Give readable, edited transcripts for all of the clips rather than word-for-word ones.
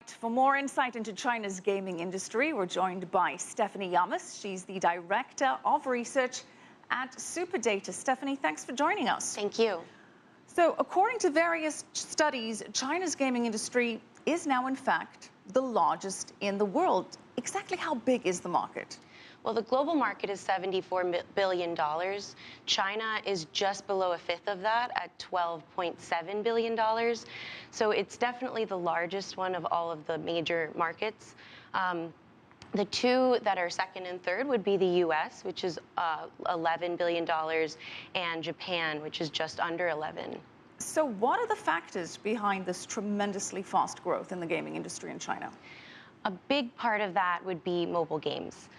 For more insight into China's gaming industry, we're joined by Stephanie Llamas. She's the Director of Research at Superdata. Stephanie, thanks for joining us. Thank you. So, according to various studies, China's gaming industry is now, in fact, the largest in the world. Exactly how big is the market? Well, the global market is $74 billion. China is just below a fifth of that at $12.7 billion. So it's definitely the largest one of all of the major markets. The two that are second and third would be the US, which is $11 billion, and Japan, which is just under 11. So what are the factors behind this tremendously fast growth in the gaming industry in China? A big part of that would be mobile games.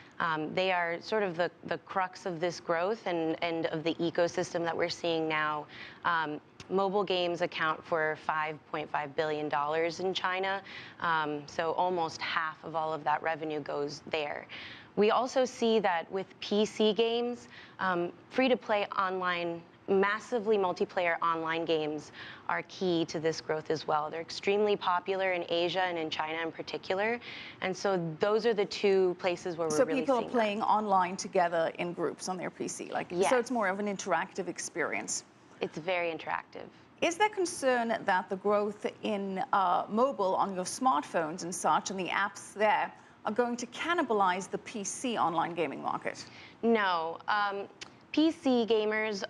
They are sort of the crux of this growth and of the ecosystem that we're seeing now. Mobile games account for $5.5 billion in China, so almost half of all of that revenue goes there. We also see that with PC games, free-to-play online, massively multiplayer online games are key to this growth as well. They're extremely popular in Asia and in China in particular, and so those are the two places where we're really seeing So people are playing online together in groups on their PC, Yes. So it's more of an interactive experience. It's very interactive. Is there concern that the growth in mobile on your smartphones and such, and the apps there, are going to cannibalize the PC online gaming market? No. PC gamers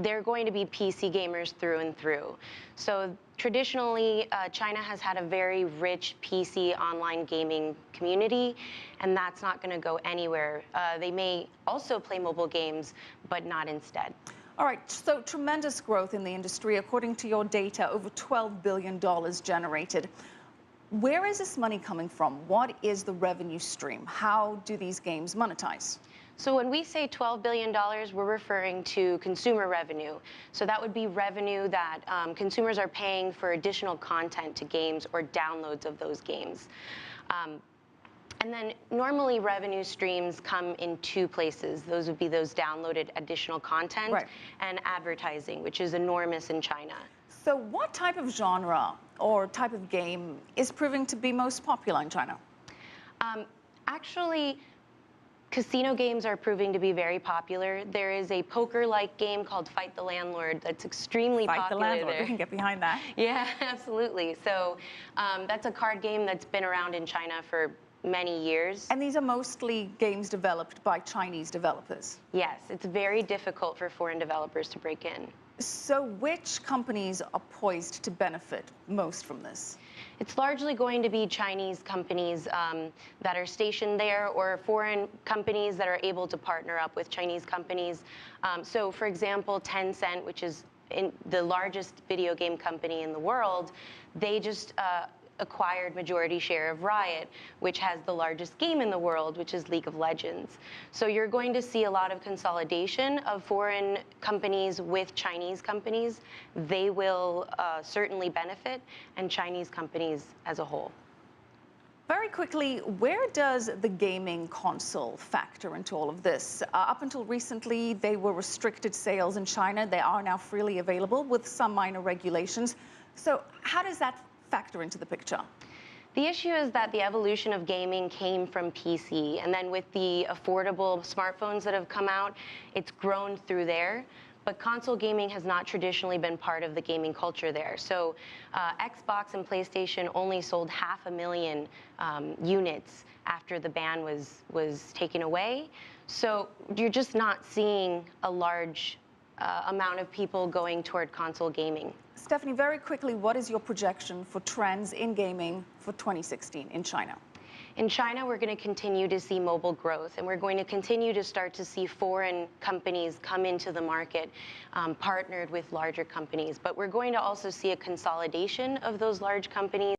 they're going to be PC gamers through and through. So traditionally, China has had a very rich PC online gaming community, and that's not going to go anywhere. They may also play mobile games, but not instead. All right, so tremendous growth in the industry. According to your data, over $12 billion generated. Where is this money coming from? What is the revenue stream? How do these games monetize? So when we say $12 billion, we're referring to consumer revenue. So that would be revenue that consumers are paying for additional content to games or downloads of those games. And then normally revenue streams come in two places. Those would be those downloaded additional content and advertising, which is enormous in China. So what type of genre or type of game is proving to be most popular in China? Actually, casino games are proving to be very popular. There is a poker-like game called Fight the Landlord that's extremely popular Fight the Landlord, there. we can get behind that. Yeah, absolutely. So that's a card game that's been around in China for many years. And these are mostly games developed by Chinese developers? Yes, it's very difficult for foreign developers to break in. So which companies are poised to benefit most from this? It's largely going to be Chinese companies that are stationed there, or foreign companies that are able to partner up with Chinese companies. So for example, Tencent, which is the largest video game company in the world, they just acquired majority share of Riot, which has the largest game in the world, which is League of Legends. So you're going to see a lot of consolidation of foreign companies with Chinese companies. They will certainly benefit, and Chinese companies as a whole. Very quickly, where does the gaming console factor into all of this? Up until recently, they were restricted sales in China. They are now freely available with some minor regulations. So how does that factor into the picture? The issue is that the evolution of gaming came from PC, and then with the affordable smartphones that have come out, it's grown through there. But console gaming has not traditionally been part of the gaming culture there. So Xbox and PlayStation only sold 500,000 units after the ban was taken away. So you're just not seeing a large amount of people going toward console gaming. Stephanie, very quickly, what is your projection for trends in gaming for 2016 in China? In China, we're going to continue to see mobile growth, and we're going to continue to start to see foreign companies come into the market, partnered with larger companies. But we're going to also see a consolidation of those large companies.